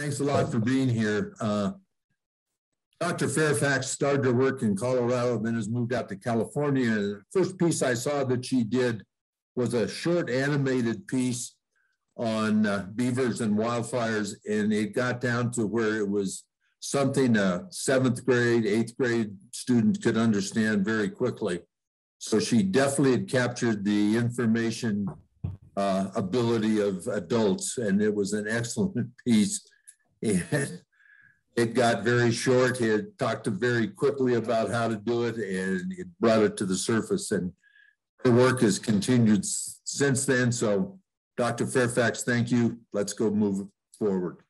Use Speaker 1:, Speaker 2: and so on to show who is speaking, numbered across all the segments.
Speaker 1: Thanks a lot for being here. Dr. Fairfax started her work in Colorado, then has moved out to California. The first piece I saw that she did was a short animated piece on beavers and wildfires, and it got down to where it was something a 7th grade, 8th grade student could understand very quickly. So she definitely had captured the information ability of adults, and it was an excellent piece. And it got very short. It talked very quickly about how to do it, and it brought it to the surface. And her work has continued since then. So, Dr. Fairfax, thank you. Let's go move forward.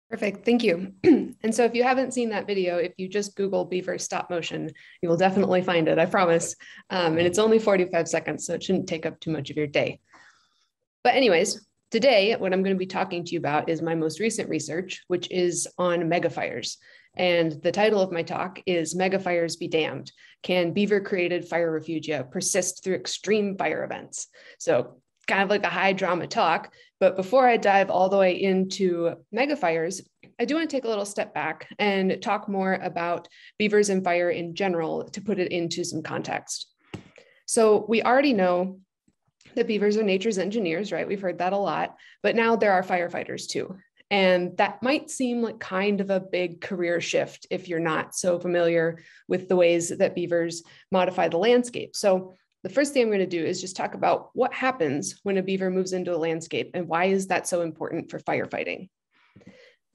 Speaker 2: Perfect, thank you. And so if you haven't seen that video, if you just Google Beaver stop motion, you will definitely find it, I promise. And it's only 45 seconds, so it shouldn't take up too much of your day. But anyways, today, what I'm going to be talking to you about is my most recent research, which is on megafires. And the title of my talk is Megafires Be Damned. Can beaver-created fire refugia persist through extreme fire events? So kind of like a high drama talk, but before I dive all the way into megafires, I do want to take a little step back and talk more about beavers and fire in general to put it into some context. So we already know that beavers are nature's engineers, right? We've heard that a lot, but now there are firefighters too. And that might seem like kind of a big career shift if you're not so familiar with the ways that beavers modify the landscape. So the first thing I'm going to do is just talk about what happens when a beaver moves into a landscape and why is that so important for firefighting.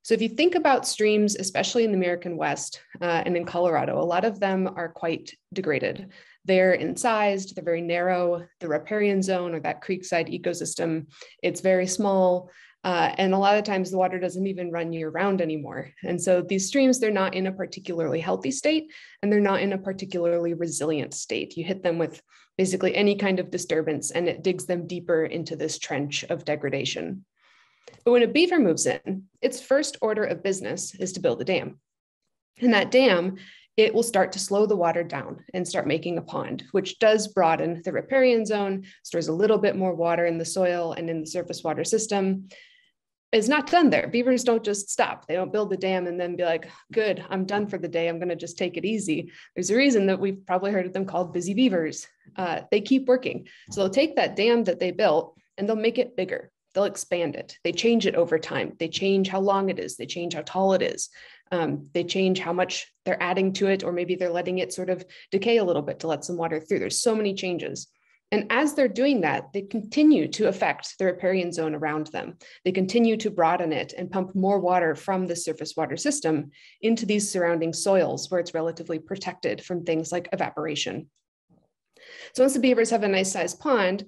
Speaker 2: So if you think about streams, especially in the American West and in Colorado, a lot of them are quite degraded. They're incised, they're very narrow, the riparian zone or that creekside ecosystem, it's very small. And a lot of times the water doesn't even run year round anymore. And so these streams, they're not in a particularly healthy state, and they're not in a particularly resilient state. You hit them with basically any kind of disturbance, and it digs them deeper into this trench of degradation. But when a beaver moves in, its first order of business is to build a dam. And that dam, it will start to slow the water down and start making a pond, which does broaden the riparian zone, stores a little bit more water in the soil and in the surface water system. It's not done there. Beavers don't just stop. They don't build the dam and then be like, good, I'm done for the day. I'm going to just take it easy. There's a reason that we've probably heard of them called busy beavers. They keep working. So they'll take that dam that they built and they'll make it bigger. They'll expand it. They change it over time. They change how long it is. They change how tall it is. They change how much they're adding to it, or maybe they're letting it sort of decay a little bit to let some water through. There's so many changes. And as they're doing that, they continue to affect the riparian zone around them. They continue to broaden it and pump more water from the surface water system into these surrounding soils where it's relatively protected from things like evaporation. So once the beavers have a nice sized pond,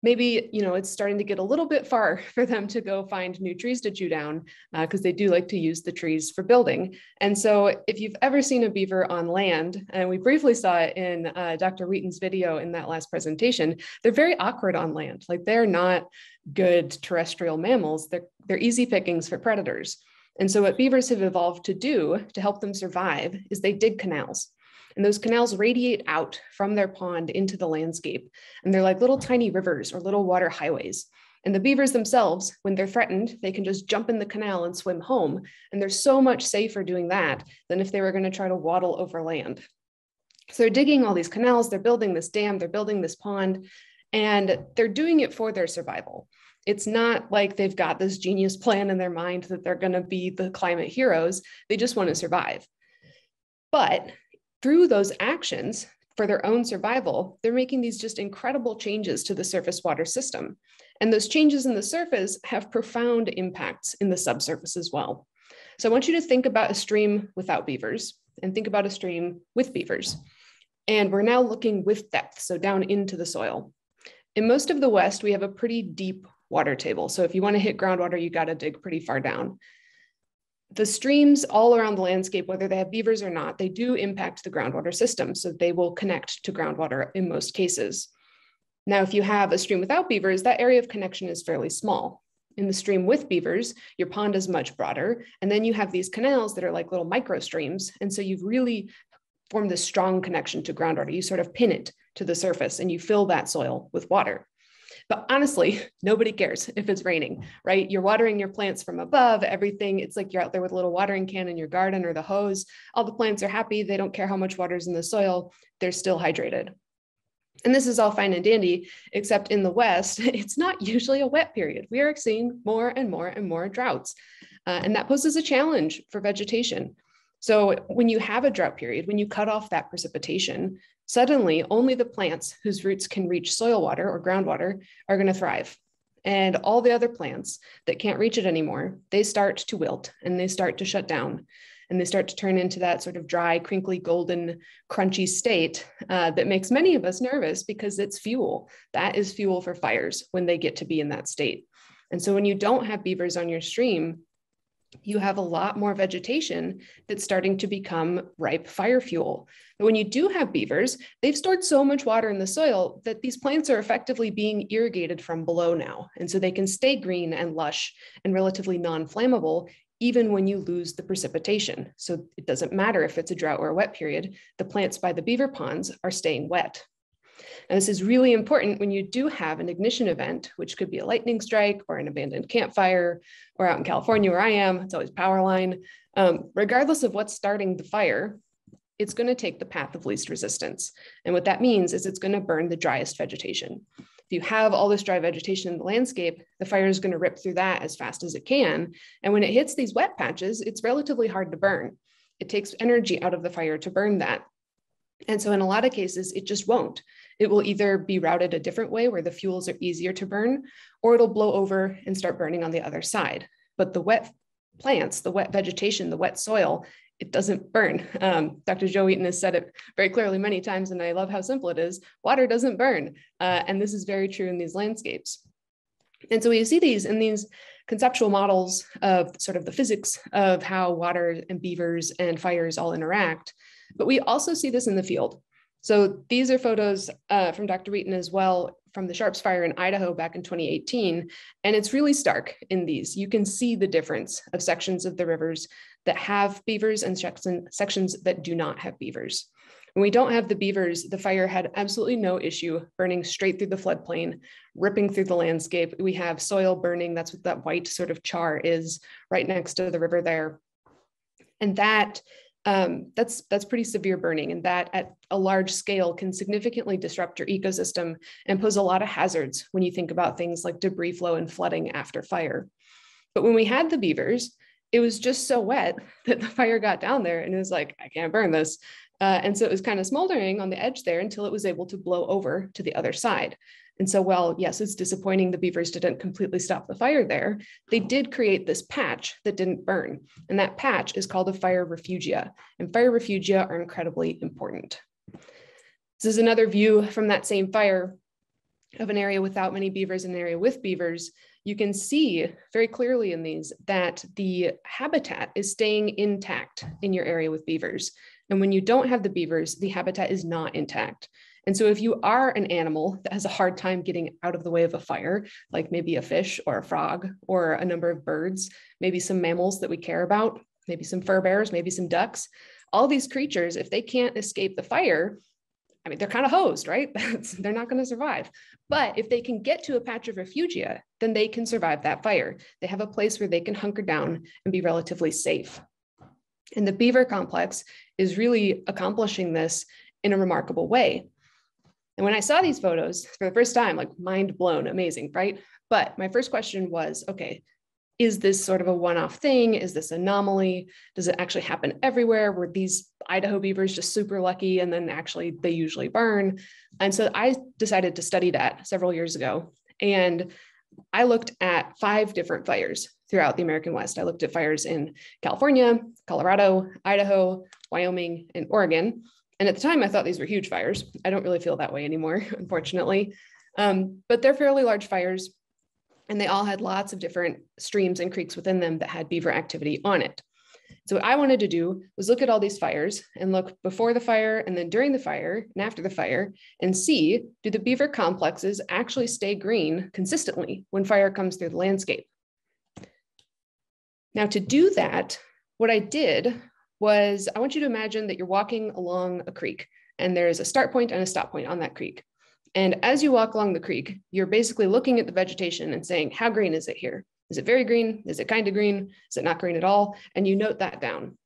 Speaker 2: maybe, it's starting to get a little bit far for them to go find new trees to chew down because they do like to use the trees for building. And so if you've ever seen a beaver on land, and we briefly saw it in Dr. Wheaton's video in that last presentation, they're very awkward on land. Like they're not good terrestrial mammals. They're easy pickings for predators. And so what beavers have evolved to do to help them survive is they dig canals. And those canals radiate out from their pond into the landscape. And they're like little tiny rivers or little water highways. And the beavers themselves, when they're threatened, they can just jump in the canal and swim home. And they're so much safer doing that than if they were going to try to waddle over land. So they're digging all these canals, they're building this dam, they're building this pond, and they're doing it for their survival. It's not like they've got this genius plan in their mind that they're going to be the climate heroes. They just want to survive. But through those actions for their own survival, they're making these just incredible changes to the surface water system. And those changes in the surface have profound impacts in the subsurface as well. So I want you to think about a stream without beavers and think about a stream with beavers. And we're now looking with depth, so down into the soil. In most of the West, we have a pretty deep water table. So if you want to hit groundwater, you got to dig pretty far down. The streams all around the landscape, whether they have beavers or not, they do impact the groundwater system. So they will connect to groundwater in most cases. Now, if you have a stream without beavers, that area of connection is fairly small. In the stream with beavers, your pond is much broader. And then you have these canals that are like little micro streams. And so you've really formed this strong connection to groundwater. You sort of pin it to the surface and you fill that soil with water. But honestly, nobody cares if it's raining, right? You're watering your plants from above, everything. It's like you're out there with a little watering can in your garden or the hose. All the plants are happy. They don't care how much water's in the soil. They're still hydrated. And this is all fine and dandy, except in the West, it's not usually a wet period. We are seeing more and more and more droughts. And that poses a challenge for vegetation. So when you have a drought period, when you cut off that precipitation, suddenly only the plants whose roots can reach soil water or groundwater are going to thrive. And all the other plants that can't reach it anymore, they start to wilt and they start to shut down. And they start to turn into that sort of dry, crinkly, golden, crunchy state that makes many of us nervous because it's fuel. That is fuel for fires when they get to be in that state. And so when you don't have beavers on your stream, you have a lot more vegetation that's starting to become ripe fire fuel. But when you do have beavers, they've stored so much water in the soil that these plants are effectively being irrigated from below now. And so they can stay green and lush and relatively non-flammable even when you lose the precipitation. So it doesn't matter if it's a drought or a wet period, the plants by the beaver ponds are staying wet. And this is really important when you do have an ignition event, which could be a lightning strike or an abandoned campfire, or out in California where I am, it's always power line. Regardless of what's starting the fire, it's going to take the path of least resistance. And what that means is it's going to burn the driest vegetation. If you have all this dry vegetation in the landscape, the fire is going to rip through that as fast as it can. And when it hits these wet patches, it's relatively hard to burn. It takes energy out of the fire to burn that. And so in a lot of cases, it just won't. It will either be routed a different way where the fuels are easier to burn, or it'll blow over and start burning on the other side. But the wet plants, the wet vegetation, the wet soil, it doesn't burn. Dr. Joe Eaton has said it very clearly many times, and I love how simple it is. Water doesn't burn. And this is very true in these landscapes. And so we see these in these conceptual models of sort of the physics of how water and beavers and fires all interact. But we also see this in the field. So these are photos from Dr. Eaton as well from the Sharps fire in Idaho back in 2018. And it's really stark in these. You can see the difference of sections of the rivers that have beavers and sections that do not have beavers. When we don't have the beavers, the fire had absolutely no issue burning straight through the floodplain, ripping through the landscape. We have soil burning. That's what that white sort of char is right next to the river there. And that's pretty severe burning, and that at a large scale can significantly disrupt your ecosystem and pose a lot of hazards when you think about things like debris flow and flooding after fire. But when we had the beavers, it was just so wet that the fire got down there and it was like, I can't burn this. And so it was kind of smoldering on the edge there until it was able to blow over to the other side. And so while, yes, it's disappointing the beavers didn't completely stop the fire there, they did create this patch that didn't burn. And that patch is called a fire refugia. And fire refugia are incredibly important. This is another view from that same fire of an area without many beavers and an area with beavers. You can see very clearly in these that the habitat is staying intact in your area with beavers. And when you don't have the beavers, the habitat is not intact. And so if you are an animal that has a hard time getting out of the way of a fire, like maybe a fish or a frog or a number of birds, maybe some mammals that we care about, maybe some fur bearers, maybe some ducks, all these creatures, if they can't escape the fire, I mean, they're kind of hosed, right? They're not going to survive. But if they can get to a patch of refugia, then they can survive that fire. They have a place where they can hunker down and be relatively safe. And the beaver complex is really accomplishing this in a remarkable way. And when I saw these photos for the first time, like mind blown, amazing, right? But my first question was, okay, is this sort of a one-off thing? Is this anomaly? Does it actually happen everywhere? Were these Idaho beavers just super lucky and then actually they usually burn? And so I decided to study that several years ago. And I looked at 5 different fires throughout the American West. I looked at fires in California, Colorado, Idaho, Wyoming, and Oregon. And at the time, I thought these were huge fires. I don't really feel that way anymore, unfortunately. But they're fairly large fires, and they all had lots of different streams and creeks within them that had beaver activity on it. So what I wanted to do was look at all these fires and look before the fire and then during the fire and after the fire and see, do the beaver complexes actually stay green consistently when fire comes through the landscape? Now to do that, what I did was I want you to imagine that you're walking along a creek and there's a start point and a stop point on that creek. And as you walk along the creek, you're basically looking at the vegetation and saying, how green is it here? Is it very green? Is it kind of green? Is it not green at all? And you note that down.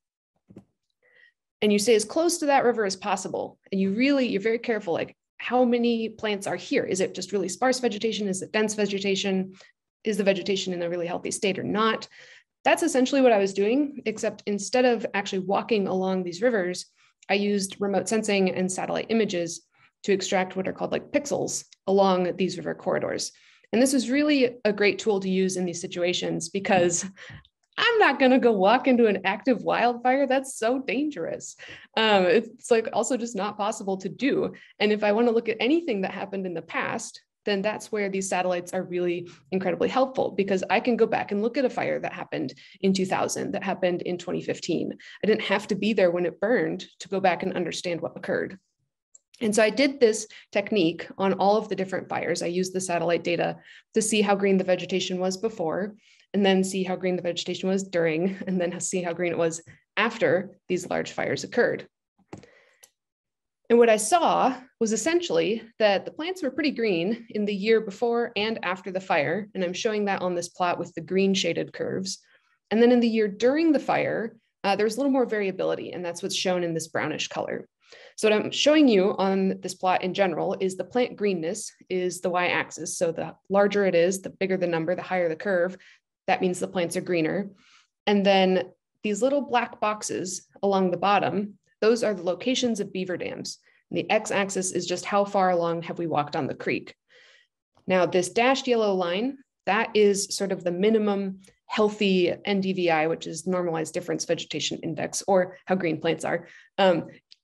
Speaker 2: And you stay as close to that river as possible. And you're very careful, like how many plants are here? Is it just really sparse vegetation? Is it dense vegetation? Is the vegetation in a really healthy state or not? That's essentially what I was doing, except instead of actually walking along these rivers, I used remote sensing and satellite images to extract what are called like pixels along these river corridors. And this was really a great tool to use in these situations because I'm not going to go walk into an active wildfire. That's so dangerous. It's like also just not possible to do. And if I want to look at anything that happened in the past, then that's where these satellites are really incredibly helpful because I can go back and look at a fire that happened in 2000, that happened in 2015. I didn't have to be there when it burned to go back and understand what occurred. And so I did this technique on all of the different fires. I used the satellite data to see how green the vegetation was before, and then see how green the vegetation was during, and then see how green it was after these large fires occurred. And what I saw was essentially that the plants were pretty green in the year before and after the fire. And I'm showing that on this plot with the green shaded curves. And then in the year during the fire, there was a little more variability, and that's what's shown in this brownish color. So what I'm showing you on this plot in general is the plant greenness is the y-axis. So the larger it is, the bigger the number, the higher the curve. That means the plants are greener. And then these little black boxes along the bottom, those are the locations of beaver dams. And the x-axis is just how far along have we walked on the creek. Now this dashed yellow line, that is sort of the minimum healthy NDVI, which is normalized difference vegetation index, or how green plants are.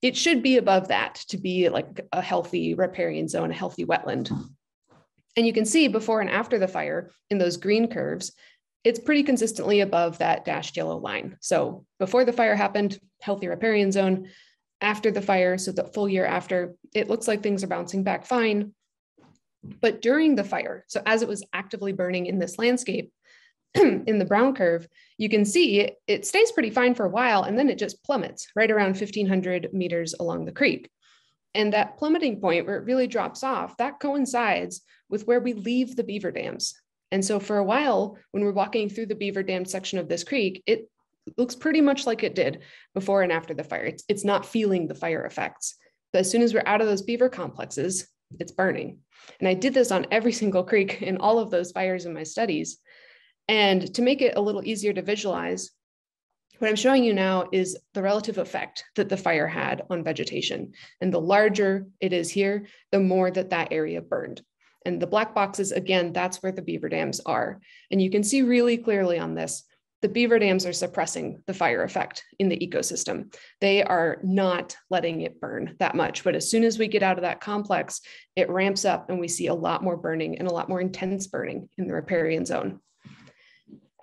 Speaker 2: It should be above that to be like a healthy riparian zone, a healthy wetland. And you can see before and after the fire in those green curves, it's pretty consistently above that dashed yellow line. So before the fire happened, healthy riparian zone. After the fire, so the full year after, it looks like things are bouncing back fine. But during the fire, so as it was actively burning in this landscape, in the brown curve, you can see it stays pretty fine for a while, and then it just plummets right around 1,500 meters along the creek. And that plummeting point where it really drops off, that coincides with where we leave the beaver dams. And so for a while, when we're walking through the beaver dam section of this creek, it looks pretty much like it did before and after the fire. It's not feeling the fire effects. But as soon as we're out of those beaver complexes, it's burning. And I did this on every single creek in all of those fires in my studies. And to make it a little easier to visualize, what I'm showing you now is the relative effect that the fire had on vegetation. And the larger it is here, the more that that area burned. And the black boxes, again, that's where the beaver dams are. And you can see really clearly on this, the beaver dams are suppressing the fire effect in the ecosystem. They are not letting it burn that much. But as soon as we get out of that complex, it ramps up and we see a lot more burning and a lot more intense burning in the riparian zone.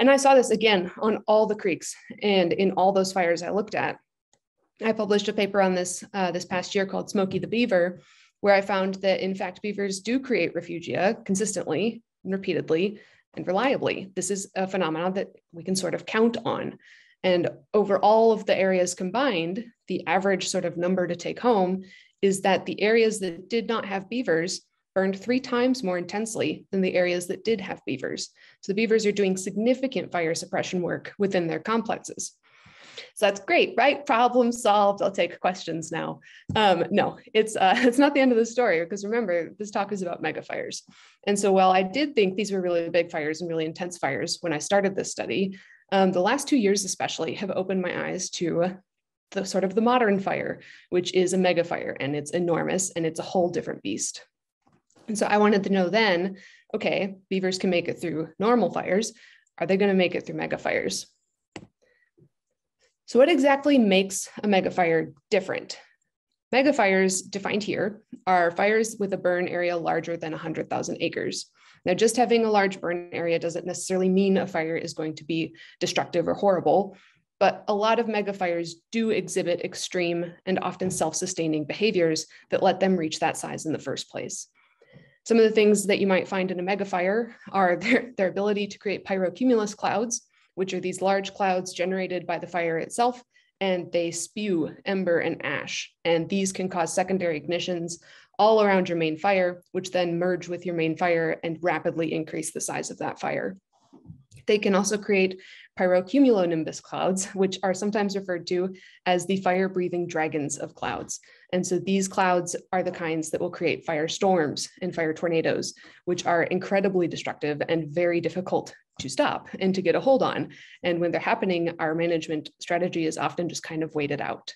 Speaker 2: And I saw this again on all the creeks and in all those fires I looked at. I published a paper on this this past year called Smokey the Beaver, where I found that in fact, beavers do create refugia consistently, and repeatedly, and reliably. This is a phenomenon that we can sort of count on. And over all of the areas combined, the average sort of number to take home is that the areas that did not have beavers burned 3 times more intensely than the areas that did have beavers. So the beavers are doing significant fire suppression work within their complexes. So that's great, right? Problem solved. I'll take questions now. No, it's not the end of the story, because remember, this talk is about megafires. And so while I did think these were really big fires and really intense fires when I started this study, the last 2 years especially have opened my eyes to the sort of the modern fire, which is a megafire, and it's enormous and it's a whole different beast. And so I wanted to know then, okay, beavers can make it through normal fires. Are they going to make it through megafires? So what exactly makes a megafire different? Megafires, defined here, are fires with a burn area larger than 100,000 acres. Now, just having a large burn area doesn't necessarily mean a fire is going to be destructive or horrible, but a lot of megafires do exhibit extreme and often self-sustaining behaviors that let them reach that size in the first place. Some of the things that you might find in a megafire are their ability to create pyrocumulus clouds, which are these large clouds generated by the fire itself, and they spew ember and ash. And these can cause secondary ignitions all around your main fire, which then merge with your main fire and rapidly increase the size of that fire. They can also create pyrocumulonimbus clouds, which are sometimes referred to as the fire-breathing dragons of clouds. And so these clouds are the kinds that will create firestorms and fire tornadoes, which are incredibly destructive and very difficult to stop and to get a hold on. And when they're happening, our management strategy is often just kind of wait it out.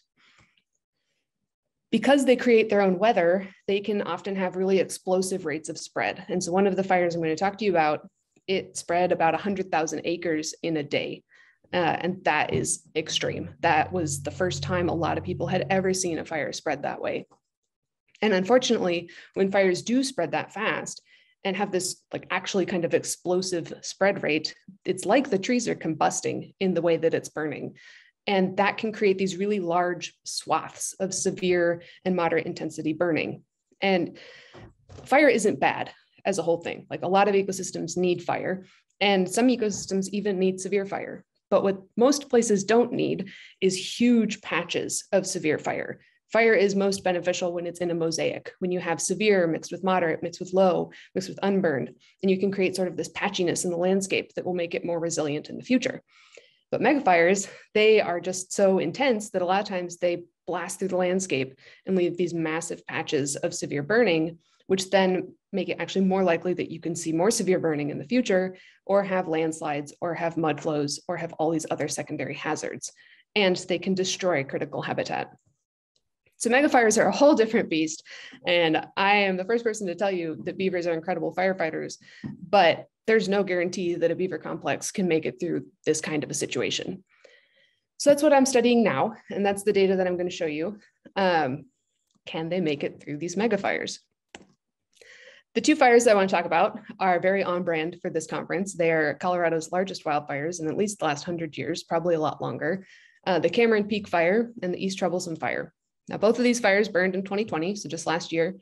Speaker 2: Because they create their own weather, they can often have really explosive rates of spread. And so one of the fires I'm going to talk to you about, it spread about 100,000 acres in a day. And that is extreme. That was the first time a lot of people had ever seen a fire spread that way. And unfortunately, when fires do spread that fast and have this like actually kind of explosive spread rate, it's like the trees are combusting in the way that it's burning. And that can create these really large swaths of severe and moderate intensity burning. And fire isn't bad as a whole thing. Like a lot of ecosystems need fire, and some ecosystems even need severe fire. But what most places don't need is huge patches of severe fire. Fire is most beneficial when it's in a mosaic, when you have severe mixed with moderate, mixed with low, mixed with unburned, and you can create sort of this patchiness in the landscape that will make it more resilient in the future. But megafires, they are just so intense that a lot of times they blast through the landscape and leave these massive patches of severe burning, which then make it actually more likely that you can see more severe burning in the future, or have landslides, or have mud flows, or have all these other secondary hazards. And they can destroy critical habitat. So megafires are a whole different beast. And I am the first person to tell you that beavers are incredible firefighters, but there's no guarantee that a beaver complex can make it through this kind of a situation. So that's what I'm studying now. And that's the data that I'm going to show you. Can they make it through these megafires? The two fires that I want to talk about are very on brand for this conference. They are Colorado's largest wildfires in at least the last 100 years, probably a lot longer. The Cameron Peak Fire and the East Troublesome Fire. Now, both of these fires burned in 2020, so just last year,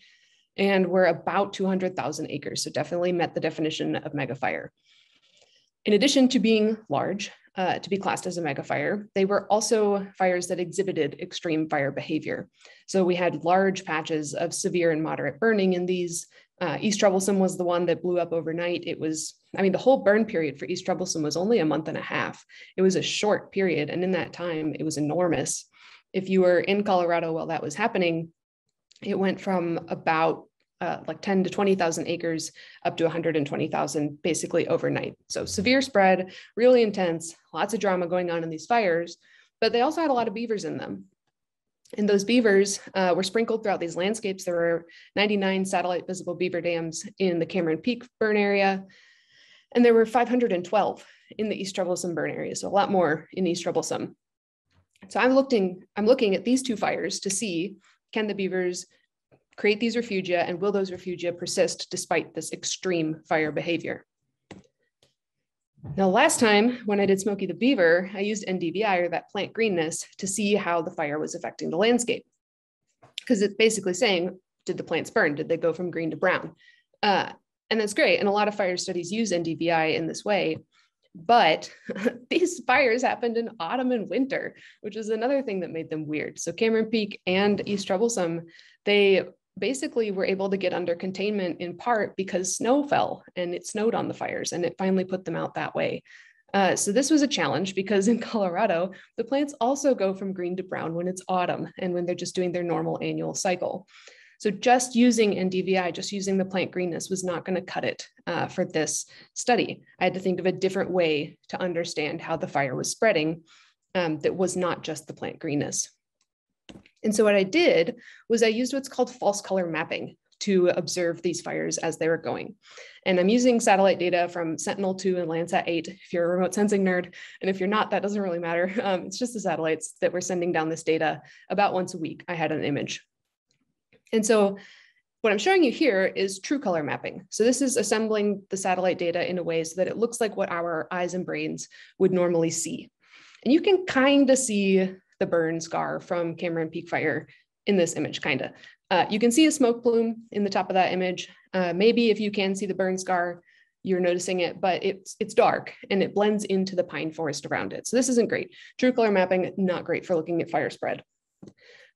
Speaker 2: and were about 200,000 acres, so definitely met the definition of megafire. In addition to being large, to be classed as a megafire, they were also fires that exhibited extreme fire behavior. So we had large patches of severe and moderate burning in these. East Troublesome was the one that blew up overnight. It was, I mean, the whole burn period for East Troublesome was only a month and a half. It was a short period, and in that time, it was enormous. If you were in Colorado while that was happening, it went from about like 10 to 20,000 acres up to 120,000 basically overnight. So severe spread, really intense, lots of drama going on in these fires, but they also had a lot of beavers in them. And those beavers were sprinkled throughout these landscapes. There were 99 satellite visible beaver dams in the Cameron Peak burn area, and there were 512 in the East Troublesome burn area, so a lot more in East Troublesome. So I'm looking at these two fires to see, can the beavers create these refugia, and will those refugia persist despite this extreme fire behavior? Now, last time when I did Smokey the Beaver, I used NDVI, or that plant greenness, to see how the fire was affecting the landscape. Because it's basically saying, did the plants burn? Did they go from green to brown? And that's great. And a lot of fire studies use NDVI in this way. But these fires happened in autumn and winter, which is another thing that made them weird. So Cameron Peak and East Troublesome, they basically were able to get under containment in part because snow fell and it snowed on the fires, and it finally put them out that way. So this was a challenge because in Colorado, the plants also go from green to brown when it's autumn and when they're just doing their normal annual cycle. So just using NDVI, just using the plant greenness was not going to cut it for this study. I had to think of a different way to understand how the fire was spreading that was not just the plant greenness. And so what I did was I used what's called false color mapping to observe these fires as they were going. And I'm using satellite data from Sentinel-2 and Landsat-8 if you're a remote sensing nerd. And if you're not, that doesn't really matter. It's just the satellites that were sending down this data about once a week. I had an image. And so what I'm showing you here is true color mapping. So this is assembling the satellite data in a way so that it looks like what our eyes and brains would normally see. And you can kind of see the burn scar from Cameron Peak Fire in this image, kind of. You can see a smoke plume in the top of that image. Maybe if you can see the burn scar, you're noticing it, but it's dark and it blends into the pine forest around it. So this isn't great. True color mapping, not great for looking at fire spread.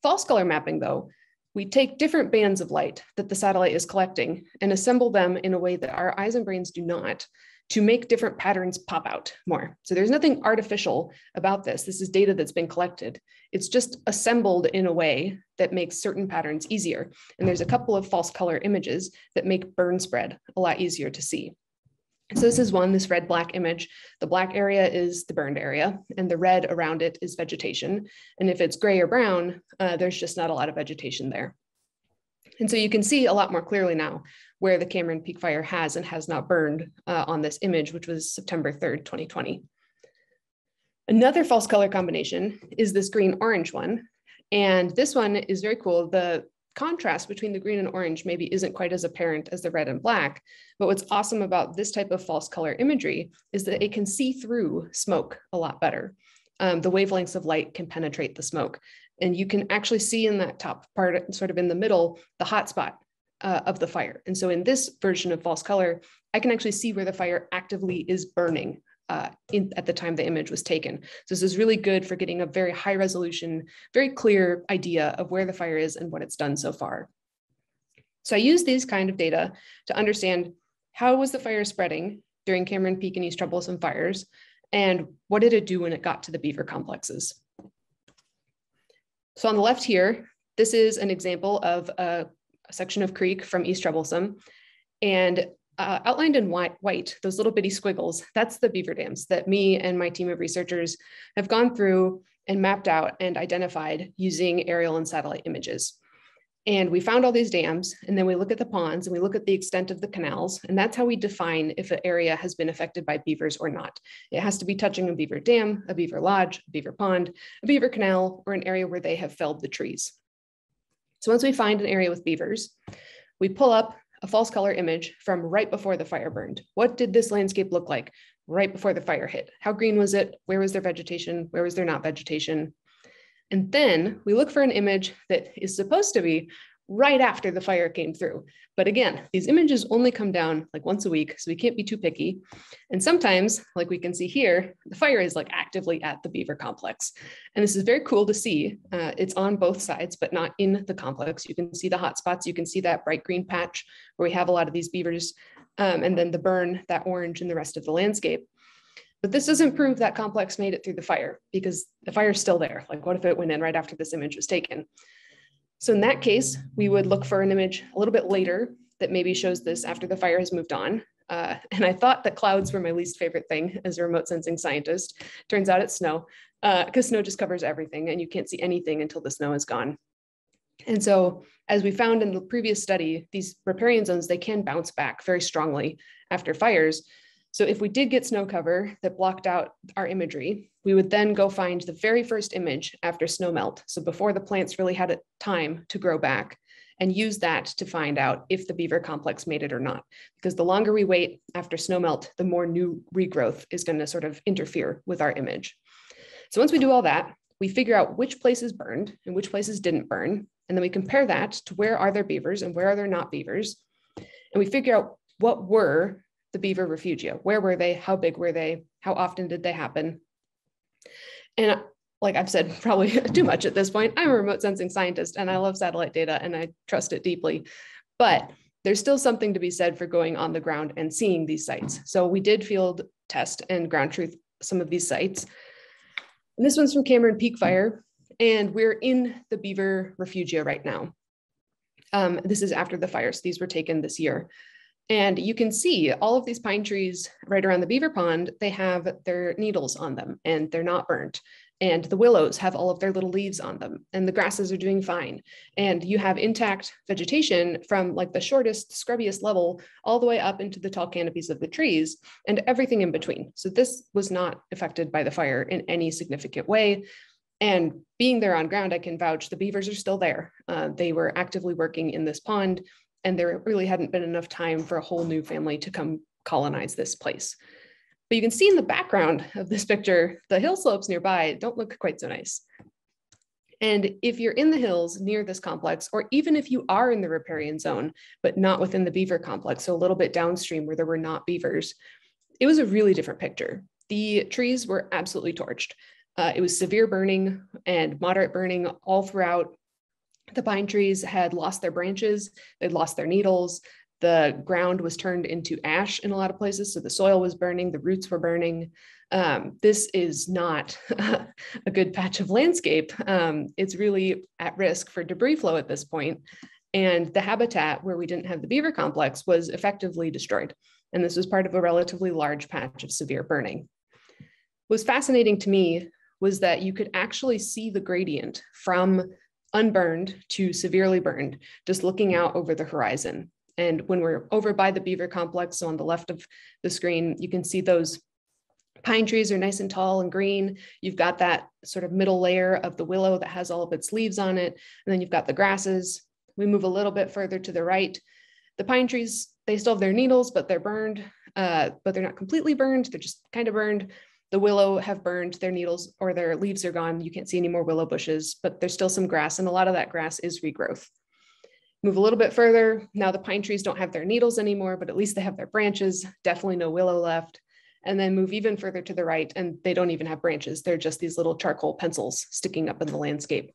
Speaker 2: False color mapping, though, we take different bands of light that the satellite is collecting and assemble them in a way that our eyes and brains do not, to make different patterns pop out more. So there's nothing artificial about this. This is data that's been collected. It's just assembled in a way that makes certain patterns easier. And there's a couple of false color images that make burn spread a lot easier to see. So this is one, this red-black image. The black area is the burned area, and the red around it is vegetation. And if it's gray or brown, there's just not a lot of vegetation there. And so you can see a lot more clearly now where the Cameron Peak Fire has and has not burned on this image, which was September 3rd, 2020. Another false color combination is this green-orange one. And this one is very cool. The contrast between the green and orange maybe isn't quite as apparent as the red and black, but what's awesome about this type of false color imagery is that it can see through smoke a lot better. The wavelengths of light can penetrate the smoke. And you can actually see in that top part, sort of in the middle, the hot spot of the fire. And so in this version of false color, I can actually see where the fire actively is burning at the time the image was taken. So this is really good for getting a very high resolution, very clear idea of where the fire is and what it's done so far. So I use these kind of data to understand how was the fire spreading during Cameron Peak and East Troublesome fires, and what did it do when it got to the beaver complexes. So on the left here, this is an example of a section of creek from East Troublesome, and outlined in white, those little bitty squiggles, that's the beaver dams that me and my team of researchers have gone through and mapped out and identified using aerial and satellite images. And we found all these dams, and then we look at the ponds and we look at the extent of the canals, and that's how we define if an area has been affected by beavers or not. It has to be touching a beaver dam, a beaver lodge, a beaver pond, a beaver canal, or an area where they have felled the trees. So once we find an area with beavers, we pull up a false color image from right before the fire burned. What did this landscape look like right before the fire hit? How green was it? Where was there vegetation? Where was there not vegetation? And then we look for an image that is supposed to be right after the fire came through. But again, these images only come down like once a week, so we can't be too picky. And sometimes, like we can see here, the fire is like actively at the beaver complex. And this is very cool to see. It's on both sides, but not in the complex. You can see the hot spots. You can see that bright green patch where we have a lot of these beavers, and then the burn, that orange in the rest of the landscape. But this doesn't prove that complex made it through the fire, because the fire is still there. Like, what if it went in right after this image was taken? So in that case, we would look for an image a little bit later that maybe shows this after the fire has moved on. And I thought that clouds were my least favorite thing as a remote sensing scientist. Turns out it's snow, because snow just covers everything and you can't see anything until the snow is gone. And so as we found in the previous study, these riparian zones, they can bounce back very strongly after fires. So if we did get snow cover that blocked out our imagery, we would then go find the very first image after snow melt. So before the plants really had a time to grow back, and use that to find out if the beaver complex made it or not. Because the longer we wait after snow melt, the more new regrowth is going to sort of interfere with our image. So once we do all that, we figure out which places burned and which places didn't burn. And then we compare that to where are there beavers and where are there not beavers. And we figure out what were the beaver refugia. Where were they? How big were they? How often did they happen? And like I've said probably too much at this point, I'm a remote sensing scientist and I love satellite data and I trust it deeply. But there's still something to be said for going on the ground and seeing these sites. So we did field test and ground truth some of these sites. And this one's from Cameron Peak Fire, and we're in the beaver refugia right now. This is after the fires. These were taken this year. And you can see all of these pine trees right around the beaver pond, they have their needles on them and they're not burnt. And the willows have all of their little leaves on them and the grasses are doing fine. And you have intact vegetation from like the shortest, scrubbiest level all the way up into the tall canopies of the trees and everything in between. So this was not affected by the fire in any significant way. And being there on ground, I can vouch the beavers are still there. They were actively working in this pond. And there really hadn't been enough time for a whole new family to come colonize this place. But you can see in the background of this picture, the hill slopes nearby don't look quite so nice. And if you're in the hills near this complex, or even if you are in the riparian zone, but not within the beaver complex, so a little bit downstream where there were not beavers, it was a really different picture. The trees were absolutely torched. It was severe burning and moderate burning all throughout. The pine trees had lost their branches, they'd lost their needles. The ground was turned into ash in a lot of places. So the soil was burning, the roots were burning. This is not a good patch of landscape. It's really at risk for debris flow at this point. And the habitat where we didn't have the beaver complex was effectively destroyed. And this was part of a relatively large patch of severe burning. What was fascinating to me was that you could actually see the gradient from unburned to severely burned, just looking out over the horizon. And when we're over by the beaver complex, so on the left of the screen, you can see those pine trees are nice and tall and green. You've got that sort of middle layer of the willow that has all of its leaves on it. And then you've got the grasses. We move a little bit further to the right. The pine trees, they still have their needles, but they're burned, but they're not completely burned. They're just kind of burned. The willow have burned, their needles or their leaves are gone. You can't see any more willow bushes, but there's still some grass, and a lot of that grass is regrowth. Move a little bit further. Now the pine trees don't have their needles anymore, but at least they have their branches. Definitely no willow left. And then move even further to the right, and they don't even have branches. They're just these little charcoal pencils sticking up in the landscape.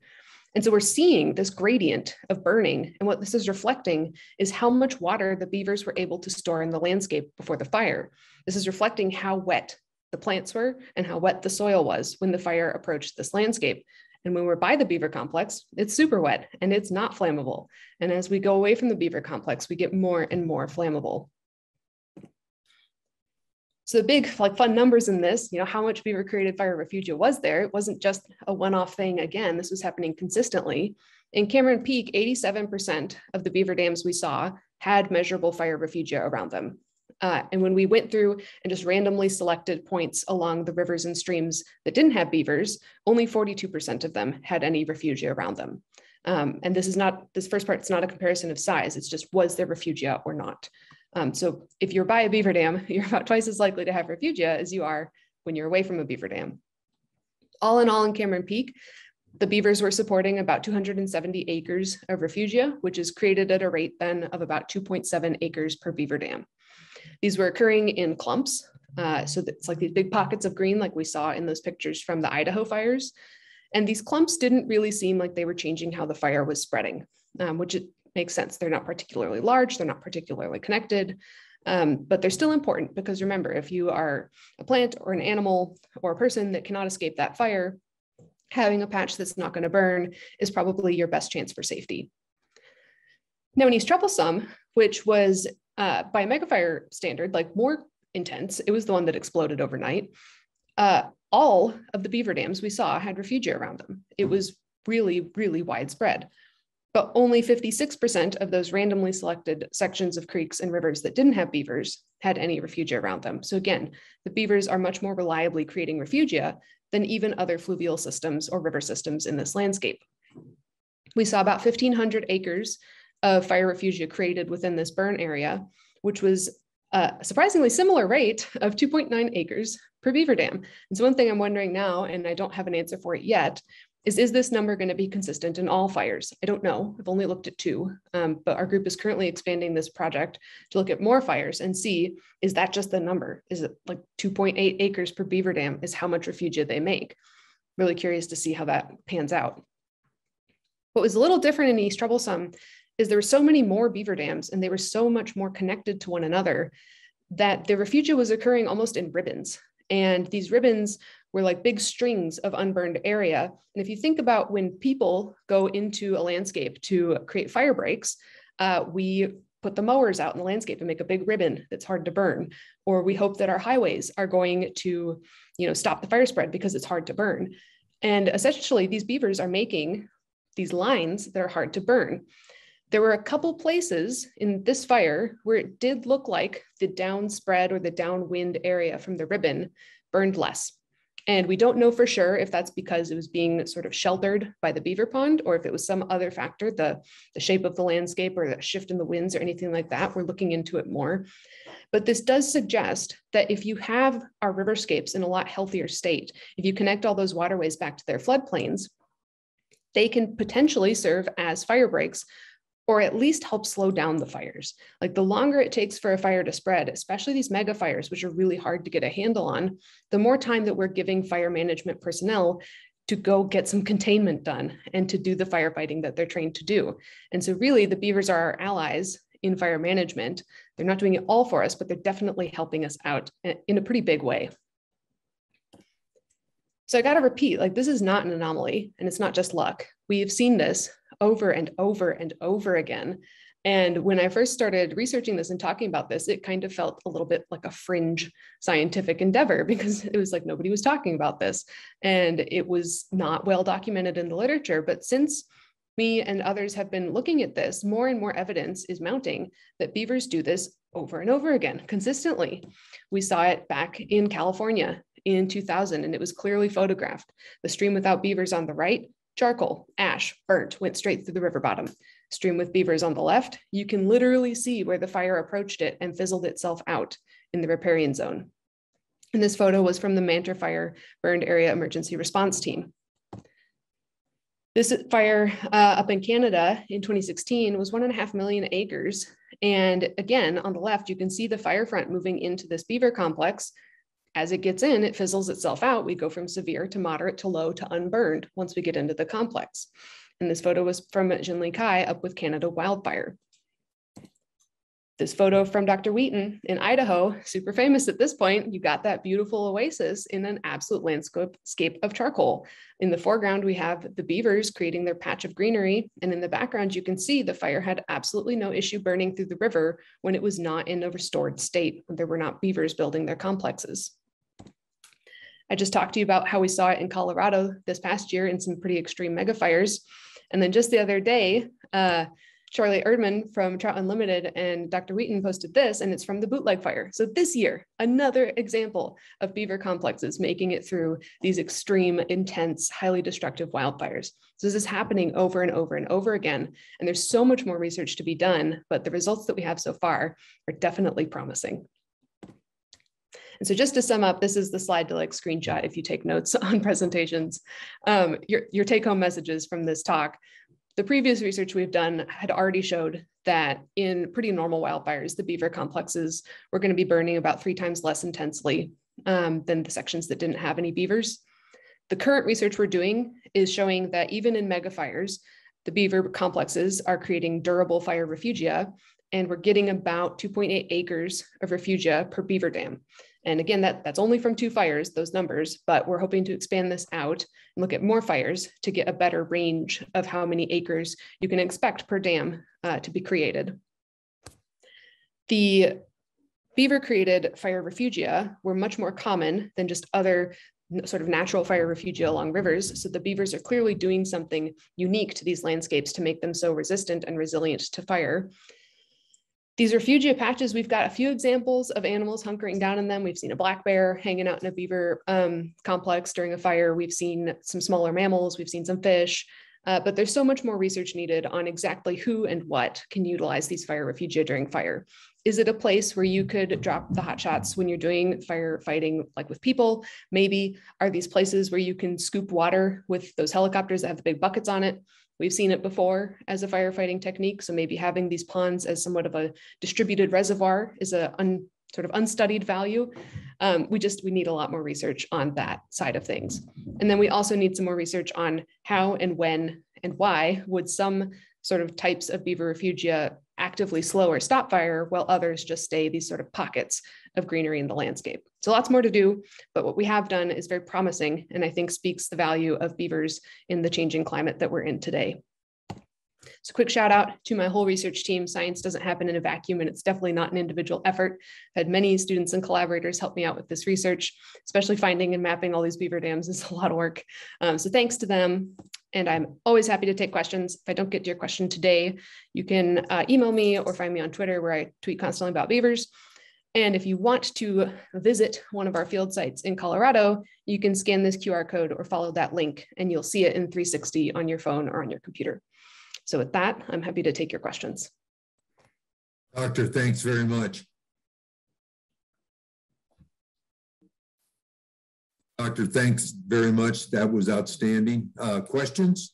Speaker 2: And so we're seeing this gradient of burning. And what this is reflecting is how much water the beavers were able to store in the landscape before the fire. This is reflecting how wet the plants were and how wet the soil was when the fire approached this landscape. And when we're by the beaver complex, it's super wet and it's not flammable. And as we go away from the beaver complex, we get more and more flammable. So the big fun numbers in this, how much beaver created fire refugia was there? It wasn't just a one-off thing. Again, this was happening consistently. In Cameron Peak, 87% of the beaver dams we saw had measurable fire refugia around them. And when we went through and just randomly selected points along the rivers and streams that didn't have beavers, only 42% of them had any refugia around them. And this first part, it's not a comparison of size. It's just, was there refugia or not? So if you're by a beaver dam, you're about twice as likely to have refugia as you are when you're away from a beaver dam. All in all, in Cameron Peak, the beavers were supporting about 270 acres of refugia, which is created at a rate then of about 2.7 acres per beaver dam. These were occurring in clumps. So it's like these big pockets of green, like we saw in those pictures from the Idaho fires. And these clumps didn't really seem like they were changing how the fire was spreading, which it makes sense. They're not particularly large, they're not particularly connected, but they're still important because remember, if you are a plant or an animal or a person that cannot escape that fire, having a patch that's not going to burn is probably your best chance for safety. Now in East Troublesome, which was by a megafire standard, like more intense, it was the one that exploded overnight. All of the beaver dams we saw had refugia around them. It was really, really widespread. But only 56% of those randomly selected sections of creeks and rivers that didn't have beavers had any refugia around them. So again, the beavers are much more reliably creating refugia than even other fluvial systems or river systems in this landscape. We saw about 1,500 acres of fire refugia created within this burn area, which was a surprisingly similar rate of 2.9 acres per beaver dam. And so one thing I'm wondering now, and I don't have an answer for it yet, is this number going to be consistent in all fires? I don't know. I've only looked at 2, but our group is currently expanding this project to look at more fires and see, is that just the number? Is it like 2.8 acres per beaver dam is how much refugia they make? Really curious to see how that pans out. What was a little different in East Troublesome is there were so many more beaver dams and they were so much more connected to one another that the refugia was occurring almost in ribbons. And these ribbons were like big strings of unburned area. And if you think about when people go into a landscape to create fire breaks, we put the mowers out in the landscape and make a big ribbon that's hard to burn. Or we hope that our highways are going to, stop the fire spread because it's hard to burn. And essentially these beavers are making these lines that are hard to burn. There were a couple places in this fire where it did look like the downspread or the downwind area from the ribbon burned less. And we don't know for sure if that's because it was being sort of sheltered by the beaver pond or if it was some other factor, the shape of the landscape or the shift in the winds or anything like that. We're looking into it more. But this does suggest that if you have our riverscapes in a lot healthier state, if you connect all those waterways back to their floodplains, they can potentially serve as fire breaks or at least help slow down the fires. Like the longer it takes for a fire to spread, especially these mega fires, which are really hard to get a handle on, the more time that we're giving fire management personnel to go get some containment done and to do the firefighting that they're trained to do. And so really the beavers are our allies in fire management. They're not doing it all for us, but they're definitely helping us out in a pretty big way. So I got to repeat, like, this is not an anomaly and it's not just luck. We've seen this over and over and over again. And when I first started researching this and talking about this, it kind of felt a little bit like a fringe scientific endeavor because it was like nobody was talking about this and it was not well documented in the literature. But since me and others have been looking at this, more and more evidence is mounting that beavers do this over and over again consistently. We saw it back in California in 2000, and it was clearly photographed. The stream without beavers on the right, charcoal, ash, burnt, went straight through the river bottom. Stream with beavers on the left, you can literally see where the fire approached it and fizzled itself out in the riparian zone. And this photo was from the Mantor Fire Burned Area Emergency Response Team. This fire up in Canada in 2016 was 1.5 million acres. And again, on the left, you can see the fire front moving into this beaver complex. As it gets in, it fizzles itself out. We go from severe to moderate to low to unburned once we get into the complex. And this photo was from Jinli Kai up with Canada Wildfire. This photo from Dr. Wheaton in Idaho, super famous at this point. You got that beautiful oasis in an absolute landscape of charcoal. In the foreground, we have the beavers creating their patch of greenery. And in the background, you can see the fire had absolutely no issue burning through the river when it was not in a restored state. There were not beavers building their complexes. I just talked to you about how we saw it in Colorado this past year in some pretty extreme mega fires. And then just the other day, Charlie Erdman from Trout Unlimited and Dr. Wheaton posted this, and it's from the Bootleg Fire. So this year, another example of beaver complexes making it through these extreme, intense, highly destructive wildfires. So this is happening over and over and over again. And there's so much more research to be done, but the results that we have so far are definitely promising. And so just to sum up, this is the slide to like screenshot if you take notes on presentations. Your take-home messages from this talk. The previous research we've done had already showed that in pretty normal wildfires, the beaver complexes were going to be burning about 3 times less intensely than the sections that didn't have any beavers. The current research we're doing is showing that even in megafires, the beaver complexes are creating durable fire refugia, and we're getting about 2.8 acres of refugia per beaver dam. And again, that's only from 2 fires, those numbers, but we're hoping to expand this out and look at more fires to get a better range of how many acres you can expect per dam to be created. The beaver-created fire refugia were much more common than just other sort of natural fire refugia along rivers. So the beavers are clearly doing something unique to these landscapes to make them so resistant and resilient to fire. These refugia patches, we've got a few examples of animals hunkering down in them. We've seen a black bear hanging out in a beaver complex during a fire. We've seen some smaller mammals. We've seen some fish, but there's so much more research needed on exactly who and what can utilize these fire refugia during fire. Is it a place where you could drop the hot shots when you're doing firefighting, like with people? Maybe. Are these places where you can scoop water with those helicopters that have the big buckets on it? We've seen it before as a firefighting technique. So maybe having these ponds as somewhat of a distributed reservoir is a sort of unstudied value. We need a lot more research on that side of things. And then we also need some more research on how and when and why would some sort of types of beaver refugia actively slow or stop fire while others just stay these sort of pockets of greenery in the landscape. So lots more to do, but what we have done is very promising and I think speaks the value of beavers in the changing climate that we're in today. So quick shout out to my whole research team. Science doesn't happen in a vacuum and it's definitely not an individual effort. I've had many students and collaborators help me out with this research, especially finding and mapping all these beaver dams is a lot of work. So thanks to them. And I'm always happy to take questions. If I don't get to your question today, you can email me or find me on Twitter where I tweet constantly about beavers. And if you want to visit one of our field sites in Colorado, you can scan this QR code or follow that link and you'll see it in 360 on your phone or on your computer. So with that, I'm happy to take your questions.
Speaker 1: Doctor, thanks very much. Doctor, thanks very much. That was outstanding. Questions?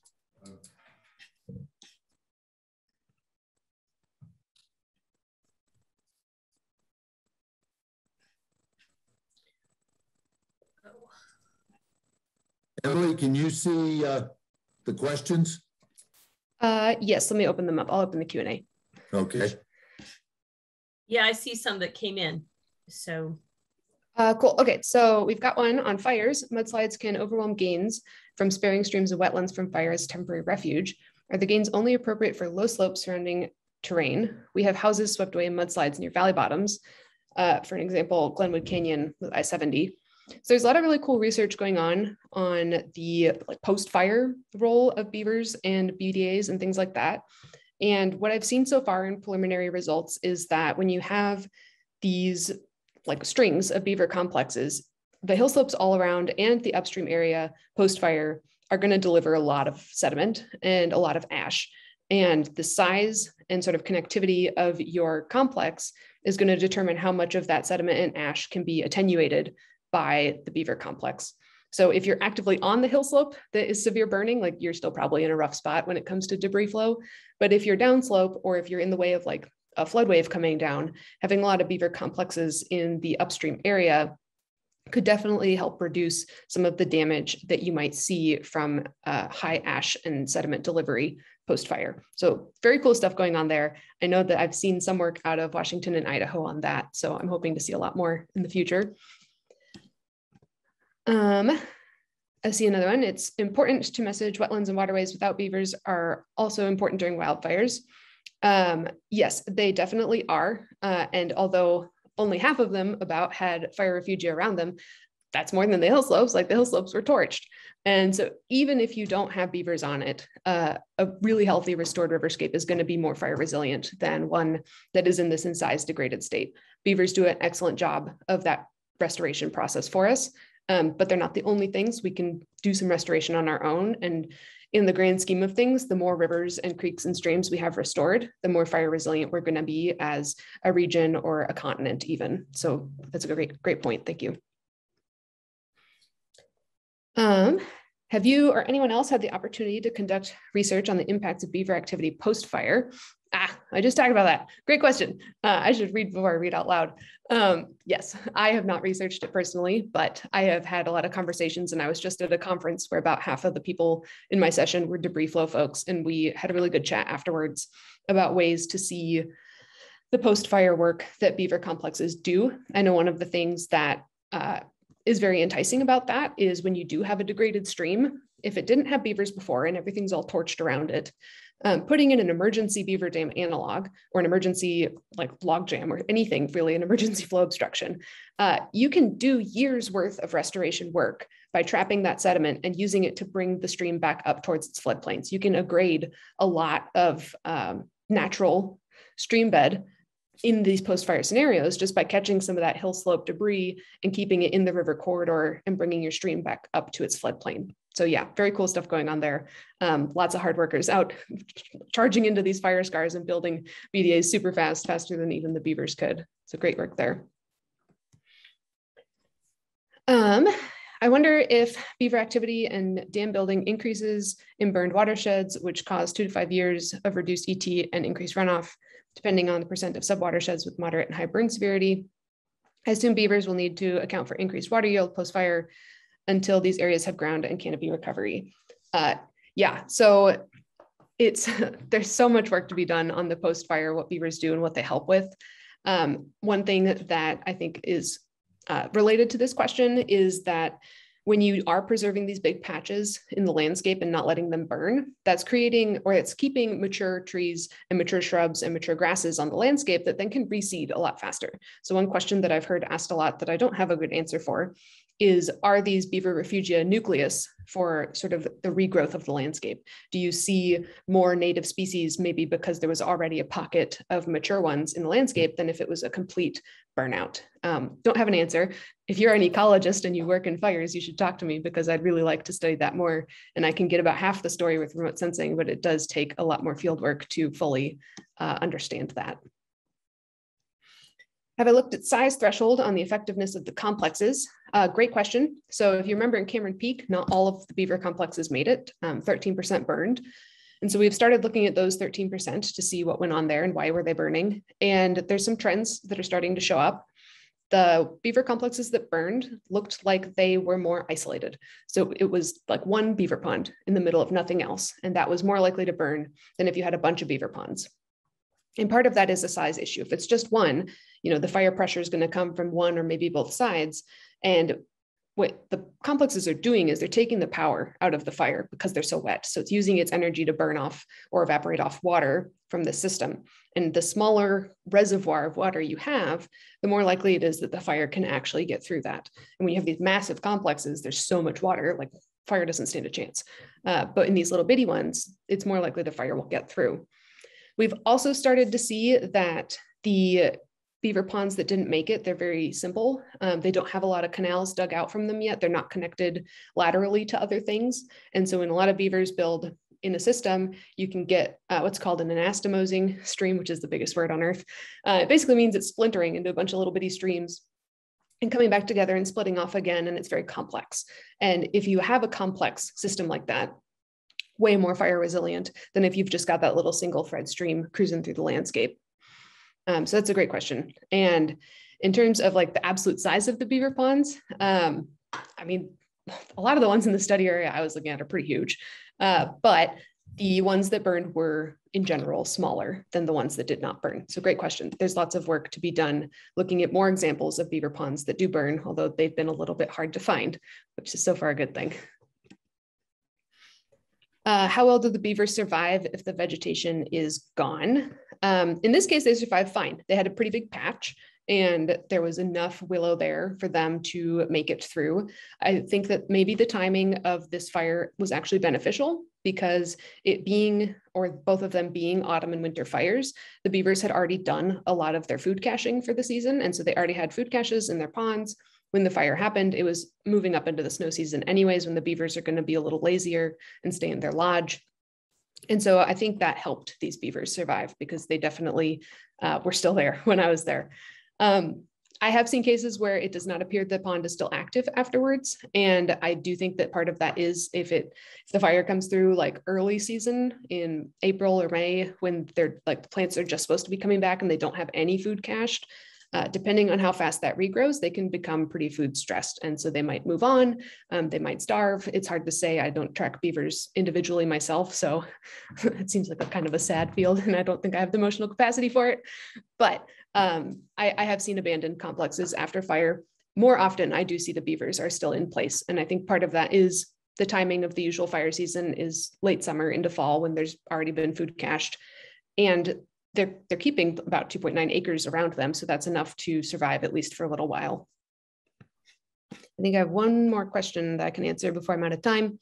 Speaker 1: Emily, can you see the questions?
Speaker 2: Yes, let me open them up. I'll open the Q&A.
Speaker 1: Okay.
Speaker 3: Yeah, I see some that came in. So
Speaker 2: cool. Okay, so we've got one on fires. Mudslides can overwhelm gains from sparing streams and wetlands from fire as temporary refuge. Are the gains only appropriate for low slopes surrounding terrain? We have houses swept away in mudslides near valley bottoms. For an example, Glenwood Canyon with I-70. So there's a lot of really cool research going on the post-fire role of beavers and BDAs and things like that. And what I've seen so far in preliminary results is that when you have these strings of beaver complexes, the hill slopes all around and the upstream area post-fire are going to deliver a lot of sediment and a lot of ash. And the size and sort of connectivity of your complex is going to determine how much of that sediment and ash can be attenuated by the beaver complex. So if you're actively on the hill slope that is severe burning, you're still probably in a rough spot when it comes to debris flow. But if you're downslope, or if you're in the way of a flood wave coming down, having a lot of beaver complexes in the upstream area could definitely help reduce some of the damage that you might see from high ash and sediment delivery post-fire. So very cool stuff going on there. I know that I've seen some work out of Washington and Idaho on that, so I'm hoping to see a lot more in the future. I see another one. It's important to message wetlands and waterways without beavers are also important during wildfires. Yes, they definitely are. And although only half of them about had fire refugia around them, that's more than the hill slopes. The hill slopes were torched. And so even if you don't have beavers on it, a really healthy restored riverscape is going to be more fire resilient than one that is in this incised degraded state. Beavers do an excellent job of that restoration process for us. But they're not the only things. We can do some restoration on our own. And in the grand scheme of things, the more rivers and creeks and streams we have restored, the more fire resilient we're going to be as a region or a continent even. So that's a great point. Thank you. Have you or anyone else had the opportunity to conduct research on the impacts of beaver activity post-fire? I just talked about that. Great question. I should read before I read out loud. Yes, I have not researched it personally, but I have had a lot of conversations, and I was just at a conference where about half of the people in my session were debris flow folks, and we had a really good chat afterwards about ways to see the post-fire work that beaver complexes do. I know one of the things that is very enticing about that is when you do have a degraded stream, if it didn't have beavers before and everything's all torched around it, putting in an emergency beaver dam analog or an emergency log jam or anything really, an emergency flow obstruction, you can do years worth of restoration work by trapping that sediment and using it to bring the stream back up towards its floodplains. You can aggrade a lot of natural stream bed in these post-fire scenarios just by catching some of that hill slope debris and keeping it in the river corridor and bringing your stream back up to its floodplain. So yeah, very cool stuff going on there. Lots of hard workers out charging into these fire scars and building BDAs super fast, faster than even the beavers could. So great work there. I wonder if beaver activity and dam building increases in burned watersheds, which cause 2 to 5 years of reduced ET and increased runoff, depending on the percent of subwatersheds with moderate and high burn severity. I assume beavers will need to account for increased water yield post-fire until these areas have ground and canopy recovery. Yeah, so there's so much work to be done on the post-fire, what beavers do and what they help with. One thing that I think is related to this question is that when you are preserving these big patches in the landscape and not letting them burn, that's creating, or it's keeping mature trees and mature shrubs and mature grasses on the landscape that then can reseed a lot faster. So one question that I've heard asked a lot that I don't have a good answer for is, are these beaver refugia nucleus for sort of the regrowth of the landscape? Do you see more native species maybe because there was already a pocket of mature ones in the landscape than if it was a complete burnout? Don't have an answer. If you're an ecologist and you work in fires, you should talk to me because I'd really like to study that more. And I can get about half the story with remote sensing, but it does take a lot more field work to fully understand that. Have I looked at size threshold on the effectiveness of the complexes? Great question. So if you remember in Cameron Peak, not all of the beaver complexes made it, 13% burned. And so we've started looking at those 13% to see what went on there and why were they burning. And there's some trends that are starting to show up. the beaver complexes that burned looked like they were more isolated. So it was like one beaver pond in the middle of nothing else. And that was more likely to burn than if you had a bunch of beaver ponds. And part of that is a size issue. If it's just one, the fire pressure is going to come from one or maybe both sides. And what the complexes are doing is they're taking the power out of the fire because they're so wet. So it's using its energy to burn off or evaporate off water from the system. And the smaller reservoir of water you have, the more likely it is that the fire can actually get through that. And when you have these massive complexes, there's so much water, like fire doesn't stand a chance. But in these little bitty ones, it's more likely the fire will get through. We've also started to see that the beaver ponds that didn't make it, they're very simple. They don't have a lot of canals dug out from them yet. They're not connected laterally to other things. And so when a lot of beavers build in a system, you can get what's called an anastomosing stream, which is the biggest word on earth. It basically means it's splintering into a bunch of little bitty streams and coming back together and splitting off again. And it's very complex. And if you have a complex system like that, way more fire resilient than if you've just got that little single thread stream cruising through the landscape. So that's a great question. And in terms of like the absolute size of the beaver ponds, I mean, a lot of the ones in the study area I was looking at are pretty huge, but the ones that burned were in general smaller than the ones that did not burn. So great question. There's lots of work to be done looking at more examples of beaver ponds that do burn, although they've been a little bit hard to find, which is so far a good thing. How well do the beavers survive if the vegetation is gone? In this case, they survived fine. They had a pretty big patch and there was enough willow there for them to make it through. I think that maybe the timing of this fire was actually beneficial because it being, or both of them being autumn and winter fires, the beavers had already done a lot of their food caching for the season. And so they already had food caches in their ponds. When the fire happened, it was moving up into the snow season anyways, when the beavers are going to be a little lazier and stay in their lodge. And so I think that helped these beavers survive because they definitely were still there when I was there. I have seen cases where it does not appear the pond is still active afterwards. And I do think that part of that is if the fire comes through like early season in April or May, when they're like the plants are just supposed to be coming back and they don't have any food cached, depending on how fast that regrows, they can become pretty food stressed. And so they might move on, they might starve. It's hard to say. I don't track beavers individually myself. So it seems like a kind of a sad field and I don't think I have the emotional capacity for it. But I have seen abandoned complexes after fire. More often, I do see the beavers are still in place. And I think part of that is the timing of the usual fire season is late summer into fall when there's already been food cached. And they're keeping about 2.9 acres around them. So that's enough to survive at least for a little while. I think I have one more question that I can answer before I'm out of time.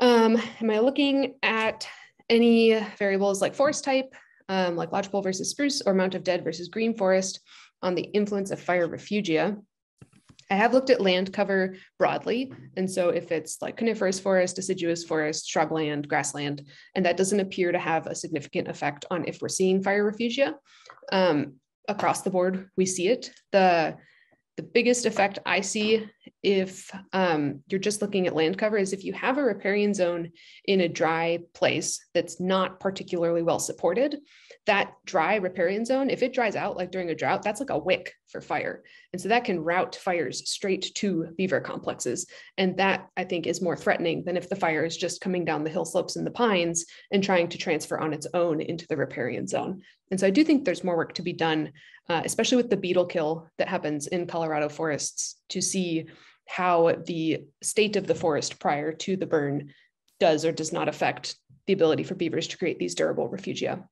Speaker 2: Am I looking at any variables like forest type, like lodgepole versus spruce or amount of dead versus green forest on the influence of fire refugia? I have looked at land cover broadly. And so if it's like coniferous forest, deciduous forest, shrubland, grassland, and that doesn't appear to have a significant effect on if we're seeing fire refugia. Across the board, we see it. The biggest effect I see if you're just looking at land cover is if you have a riparian zone in a dry place that's not particularly well supported, that dry riparian zone, if it dries out like during a drought, that's like a wick for fire. And so that can route fires straight to beaver complexes. And that I think is more threatening than if the fire is just coming down the hill slopes in the pines and trying to transfer on its own into the riparian zone. And so I do think there's more work to be done, especially with the beetle kill that happens in Colorado forests, to see how the state of the forest prior to the burn does or does not affect the ability for beavers to create these durable refugia.